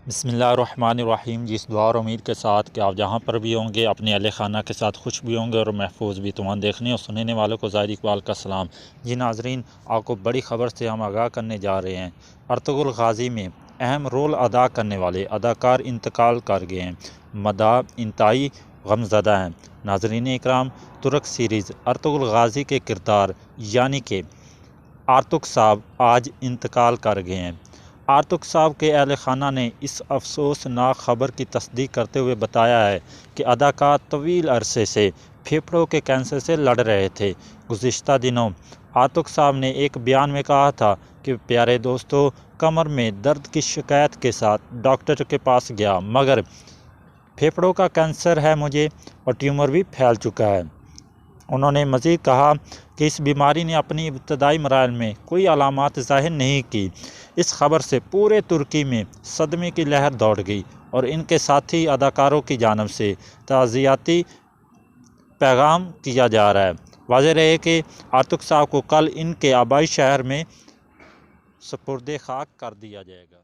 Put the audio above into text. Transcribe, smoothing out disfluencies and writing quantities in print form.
बिस्मिल्लाहिर्रहमानिर्रहीम। जिस दुआ और उम्मीद के साथ कि आप जहाँ पर भी होंगे अपने अहले खाना के साथ खुश भी होंगे और महफूज भी। तमाम देखने और सुनने वालों को ज़ाहिर इकबाल का सलाम। जी नाजरीन, आपको बड़ी ख़बर से हम आगाह करने जा रहे हैं। अर्तुगरुल गाज़ी में अहम रोल अदा करने वाले अदाकार इंतकाल कर गए हैं। मदा इंतहाई गमज़दा हैं। नाजरीन इकराम, तुर्क सीरीज़ अर्तुगरुल गाज़ी के किरदार यानी कि आर्तुक साहब आज इंतकाल कर गए हैं। आर्तुक साहब के अहल खाना ने इस अफसोसनाक ख़बर की तस्दीक करते हुए बताया है कि अदाकार तवील अरसे से फेफड़ों के कैंसर से लड़ रहे थे। गुज़िश्ता दिनों आर्तुक साहब ने एक बयान में कहा था कि प्यारे दोस्तों, कमर में दर्द की शिकायत के साथ डॉक्टर के पास गया, मगर फेफड़ों का कैंसर है मुझे और ट्यूमर भी फैल चुका है। उन्होंने मज़ीद कहा कि इस बीमारी ने अपनी इब्तदाई मराहल में कोई अलामात ज़ाहिर नहीं की। इस खबर से पूरे तुर्की में सदमे की लहर दौड़ गई और इनके साथी अदाकारों की जानब से ताज़ियाती पैगाम किया जा रहा है। वाज़ेह रहे कि आर्तुक साहब को कल इनके आबाई शहर में सुपुर्द खाक कर दिया जाएगा।